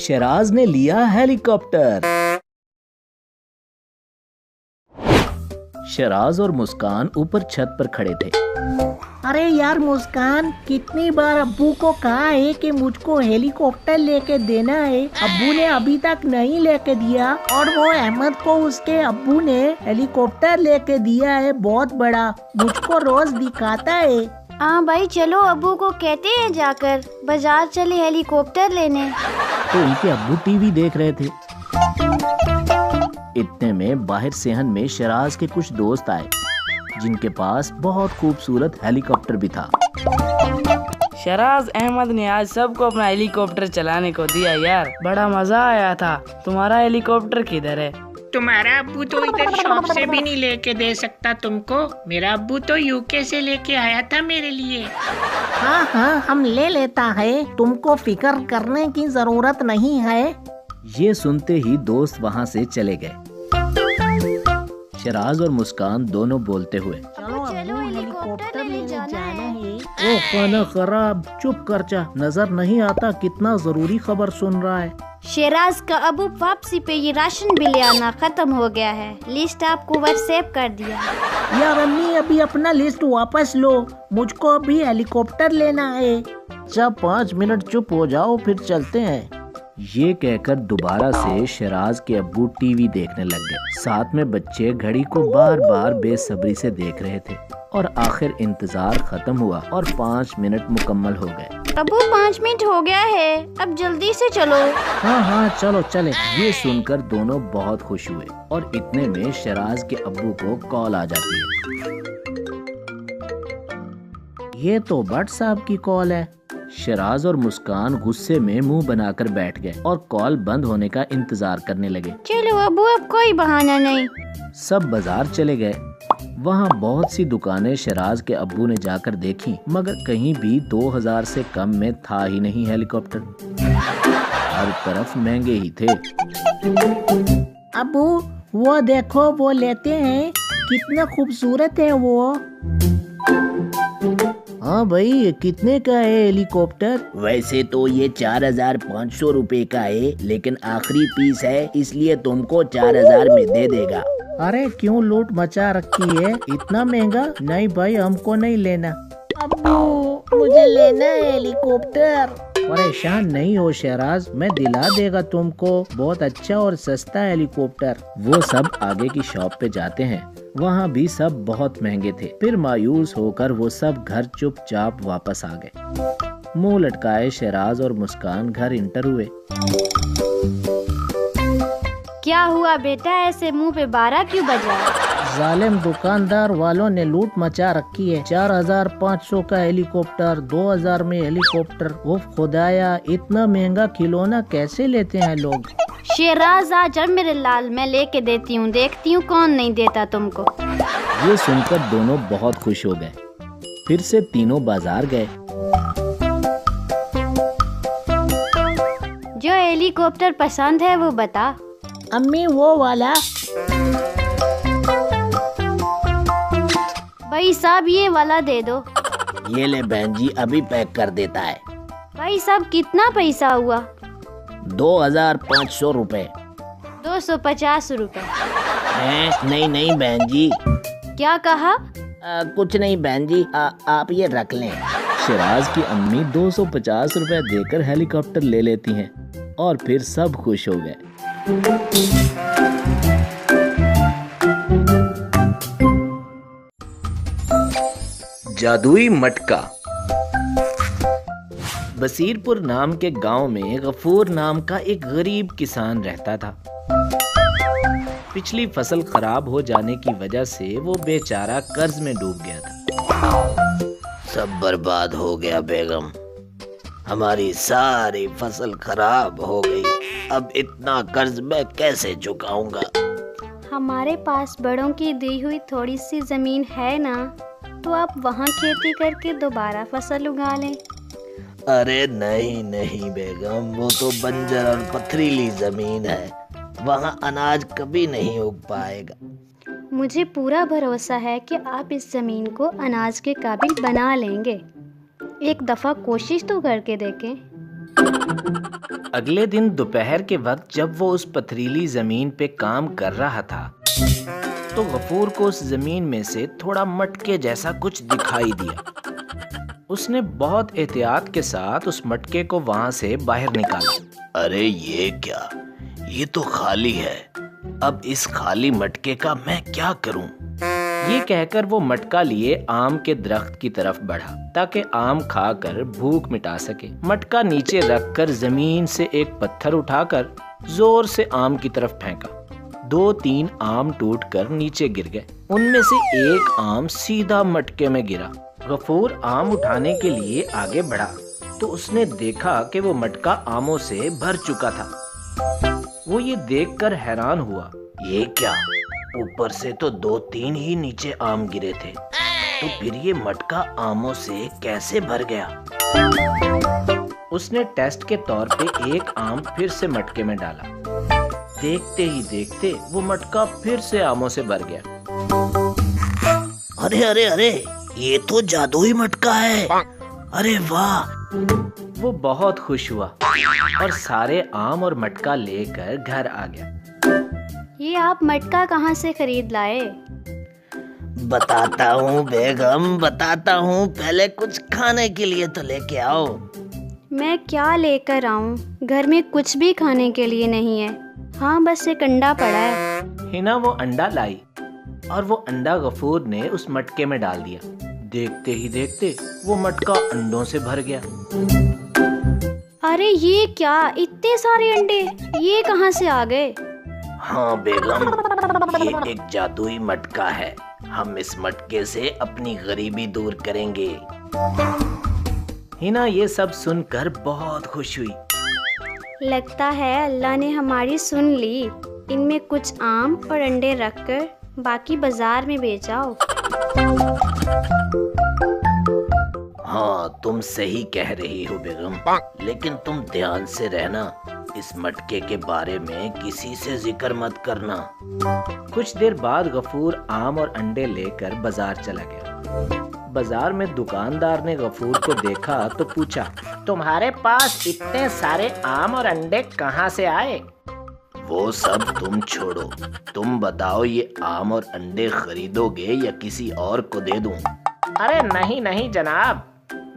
शराज ने लिया हेलीकॉप्टर। शराज और मुस्कान ऊपर छत पर खड़े थे। अरे यार मुस्कान, कितनी बार अब्बू को कहा है कि मुझको हेलीकॉप्टर लेके देना है, अब्बू ने अभी तक नहीं लेके दिया। और वो अहमद को उसके अब्बू ने हेलीकॉप्टर लेके दिया है, बहुत बड़ा, मुझको रोज दिखाता है। हाँ भाई, चलो अब्बू को कहते हैं जाकर बाजार चले हेलीकॉप्टर लेने। तो उनके अब्बू टीवी देख रहे थे। इतने में बाहर सेहन में शराज के कुछ दोस्त आए, जिनके पास बहुत खूबसूरत हेलीकॉप्टर भी था। शराज, अहमद ने आज सबको अपना हेलीकॉप्टर चलाने को दिया यार, बड़ा मजा आया था। तुम्हारा हेलीकॉप्टर किधर है? तुम्हारा अब्बू तो इधर शॉप से भी नहीं लेके दे सकता तुमको, मेरा अब्बू तो यूके से लेके आया था मेरे लिए। हाँ हाँ, हम ले लेता है, तुमको फिक्र करने की जरूरत नहीं है। ये सुनते ही दोस्त वहाँ से चले गए। शराज और मुस्कान दोनों बोलते हुए, चलो हेलीकॉप्टर लेने जाना है। ओ खाना खराब, चुप कर जा, नजर नहीं आता कितना जरूरी खबर सुन रहा है। शराज का अबू वापसी पे ये राशन बिल आना खत्म हो गया है, लिस्ट आपको व्हाट्सएप कर दिया। यार अम्मी, अभी अपना लिस्ट वापस लो, मुझको अभी हेलीकॉप्टर लेना है। जब 5 मिनट चुप हो जाओ फिर चलते हैं। ये कहकर दोबारा से शराज के अब्बू टीवी देखने लग गए। साथ में बच्चे घड़ी को बार बार बेसब्री से देख रहे थे और आखिर इंतजार खत्म हुआ और 5 मिनट मुकम्मल हो गए। अबू 5 मिनट हो गया है, अब जल्दी से चलो। हाँ हाँ चलो चले। ये सुनकर दोनों बहुत खुश हुए और इतने में शराज के अब्बू को कॉल आ जाती है। ये तो भट्ट साहब की कॉल है। शराज और मुस्कान गुस्से में मुंह बनाकर बैठ गए और कॉल बंद होने का इंतजार करने लगे। चलो अबू, अब कोई बहाना नहीं। सब बाजार चले गए। वहाँ बहुत सी दुकानें शराज के अब्बू ने जाकर देखी, मगर कहीं भी 2000 से कम में था ही नहीं हेलीकॉप्टर। हर तरफ महंगे ही थे। अब्बू वो देखो, वो लेते हैं, कितना खूबसूरत है वो। हाँ भाई, ये कितने का है हेलीकॉप्टर? वैसे तो ये 4500 रुपए का है, लेकिन आखिरी पीस है, इसलिए तुमको 4000 में दे देगा। अरे क्यों लूट मचा रखी है, इतना महंगा? नहीं भाई, हमको नहीं लेना। अब्बू मुझे लेना है हेलीकॉप्टर। परेशान नहीं हो शहराज, मैं दिला देगा तुमको, बहुत अच्छा और सस्ता हेलीकॉप्टर। वो सब आगे की शॉप पे जाते हैं। वहाँ भी सब बहुत महंगे थे। फिर मायूस होकर वो सब घर चुपचाप वापस आ गए। मुंह लटकाए शहराज और मुस्कान घर इंटर हुए। क्या हुआ बेटा, ऐसे मुंह पे 12 क्यों बजा? जालिम दुकानदार वालों ने लूट मचा रखी है। 4500 का हेलीकॉप्टर, 2000 में हेलीकॉप्टर। उफ खुदाया, इतना महंगा खिलौना कैसे लेते हैं लोग। शहराज आ जा मेरे लाल, मैं लेके देती हूँ, देखती हूँ कौन नहीं देता तुमको। ये सुनकर दोनों बहुत खुश हो गए। फिर से तीनों बाजार गए। जो हेलीकॉप्टर पसंद है वो बता। अम्मी वो वाला। भाई साहब ये वाला दे दो। ये ले बहन जी, अभी पैक कर देता है। भाई साहब कितना पैसा हुआ? 2500 रुपए। 250 रुपए। नहीं नहीं बहन जी। क्या कहा? कुछ नहीं बहन जी, आप ये रख लें। शराज की अम्मी 250 रुपए देकर हेलीकॉप्टर ले लेती हैं और फिर सब खुश हो गए। जादुई मटका। बसीरपुर नाम के गांव में गफूर नाम का एक गरीब किसान रहता था। पिछली फसल खराब हो जाने की वजह से वो बेचारा कर्ज में डूब गया था। सब बर्बाद हो गया बेगम, हमारी सारी फसल खराब हो गई। अब इतना कर्ज मैं कैसे चुकाऊंगा? हमारे पास बड़ों की दी हुई थोड़ी सी जमीन है ना, तो आप वहाँ खेती करके दोबारा फसल उगा लें। अरे नहीं नहीं बेगम, वो तो बंजर और पथरीली जमीन है, वहाँ अनाज कभी नहीं उग पाएगा। मुझे पूरा भरोसा है कि आप इस जमीन को अनाज के काबिल बना लेंगे। एक दफा कोशिश तो करके देखें। अगले दिन दोपहर के वक्त जब वो उस पथरीली जमीन पे काम कर रहा था तो गफूर को उस जमीन में से थोड़ा मटके जैसा कुछ दिखाई दिया। उसने बहुत एहतियात के साथ उस मटके को वहां से बाहर निकाला। अरे ये क्या, ये तो खाली है। अब इस खाली मटके का मैं क्या करूं? ये कहकर वो मटका लिए आम के दरख्त की तरफ बढ़ा ताकि आम खाकर भूख मिटा सके। मटका नीचे रखकर जमीन से एक पत्थर उठाकर जोर से आम की तरफ फेंका। 2-3 आम टूटकर नीचे गिर गए। उनमें से एक आम सीधा मटके में गिरा। गफूर आम उठाने के लिए आगे बढ़ा तो उसने देखा कि वो मटका आमों से भर चुका था। वो ये देखकर हैरान हुआ। ये क्या, ऊपर से तो 2-3 ही नीचे आम गिरे थे, तो फिर ये मटका आमों से कैसे भर गया? उसने टेस्ट के तौर पे एक आम फिर से मटके में डाला। देखते ही देखते वो मटका फिर से आमों से भर गया। अरे अरे अरे, ये तो जादुई मटका है। अरे वाह! वो बहुत खुश हुआ और सारे आम और मटका लेकर घर आ गया। ये आप मटका कहाँ से खरीद लाए? बताता हूँ बेगम, बताता हूँ। पहले कुछ खाने के लिए तो लेके आओ। मैं क्या लेकर आऊँ? घर में कुछ भी खाने के लिए नहीं है। हाँ, बस एक अंडा पड़ा है। हिना वो अंडा लाई और वो अंडा गफूर ने उस मटके में डाल दिया। देखते ही देखते वो मटका अंडों से भर गया। अरे ये क्या, इतने सारे अंडे ये कहाँ से आ गए? हाँ बेगम, ये एक जादुई मटका है। हम इस मटके से अपनी गरीबी दूर करेंगे। हिना ये सब सुनकर बहुत खुश हुई। लगता है अल्लाह ने हमारी सुन ली। इनमें कुछ आम और अंडे रखकर बाकी बाजार में बेचाओ। हाँ, तुम सही कह रही हो बेगम, लेकिन तुम ध्यान से रहना। इस मटके के बारे में किसी से जिक्र मत करना। कुछ देर बाद गफूर आम और अंडे लेकर बाजार चला गया। बाजार में दुकानदार ने गफूर को देखा तो पूछा, तुम्हारे पास इतने सारे आम और अंडे कहाँ से आए? वो सब तुम छोड़ो, तुम बताओ ये आम और अंडे खरीदोगे या किसी और को दे दूं? अरे नहीं नहीं जनाब,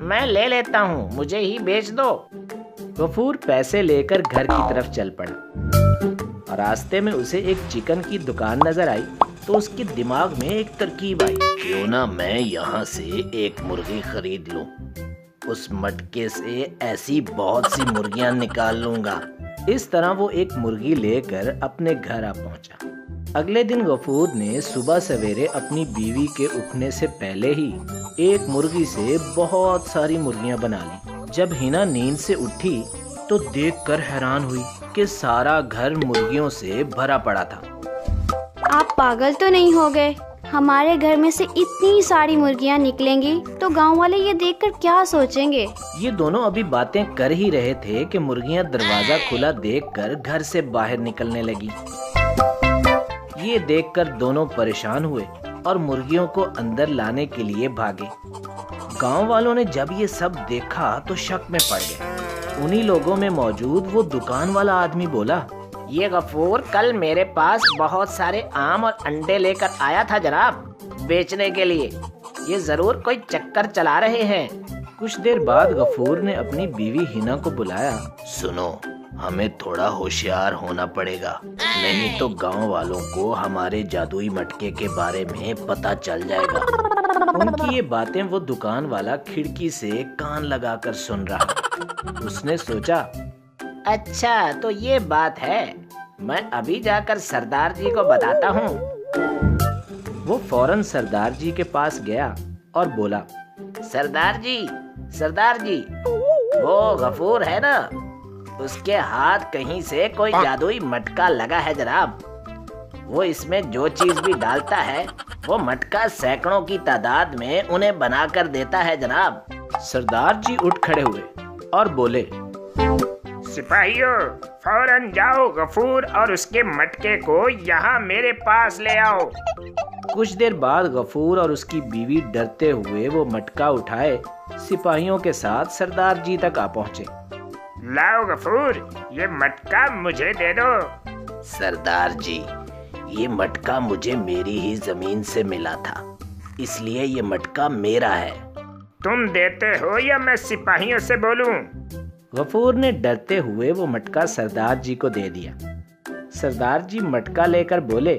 मैं ले लेता हूँ, मुझे ही बेच दो। गफूर पैसे लेकर घर की तरफ चल पड़ा और रास्ते में उसे एक चिकन की दुकान नजर आई तो उसके दिमाग में एक तरकीब आई। क्यों ना मैं यहाँ से एक मुर्गी खरीद लूं? उस मटके से ऐसी बहुत सी मुर्गियाँ निकाल लूंगा। इस तरह वो एक मुर्गी लेकर अपने घर आ पहुंचा। अगले दिन गफूर ने सुबह सवेरे अपनी बीवी के उठने से पहले ही एक मुर्गी से बहुत सारी मुर्गियां बना ली। जब हिना नींद से उठी तो देखकर हैरान हुई कि सारा घर मुर्गियों से भरा पड़ा था। आप पागल तो नहीं हो गए? हमारे घर में से इतनी सारी मुर्गियां निकलेंगी तो गांव वाले ये देखकर क्या सोचेंगे? ये दोनों अभी बातें कर ही रहे थे कि मुर्गियां दरवाजा खुला देखकर घर से बाहर निकलने लगी। ये देखकर दोनों परेशान हुए और मुर्गियों को अंदर लाने के लिए भागे। गांव वालों ने जब ये सब देखा तो शक में पड़ गए। उन्हीं लोगों में मौजूद वो दुकान वाला आदमी बोला, ये गफूर कल मेरे पास बहुत सारे आम और अंडे लेकर आया था जनाब, बेचने के लिए। ये जरूर कोई चक्कर चला रहे हैं। कुछ देर बाद गफूर ने अपनी बीवी हिना को बुलाया। सुनो, हमें थोड़ा होशियार होना पड़ेगा, नहीं तो गांव वालों को हमारे जादुई मटके के बारे में पता चल जाएगा। उनकी ये बातें वो दुकान वाला खिड़की से कान लगाकर सुन रहा। उसने सोचा, अच्छा तो ये बात है, मैं अभी जाकर सरदार जी को बताता हूँ। वो फौरन सरदार जी के पास गया और बोला, सरदार जी, वो गफूर है ना, उसके हाथ कहीं से कोई जादुई मटका लगा है जनाब। वो इसमें जो चीज भी डालता है वो मटका सैकड़ों की तादाद में उन्हें बनाकर देता है जनाब। सरदार जी उठ खड़े हुए और बोले, सिपाहियों, फौरन जाओ गफूर और उसके मटके को यहाँ मेरे पास ले आओ। कुछ देर बाद गफूर और उसकी बीवी डरते हुए वो मटका उठाए सिपाहियों के साथ सरदार जी तक आ पहुँचे। लाओ गफूर, ये मटका मुझे दे दो। सरदार जी, ये मटका मुझे मेरी ही जमीन से मिला था, इसलिए ये मटका मेरा है। तुम देते हो या मैं सिपाहियों से बोलूं? गफूर ने डरते हुए वो मटका सरदार जी को दे दिया। सरदार जी मटका लेकर बोले,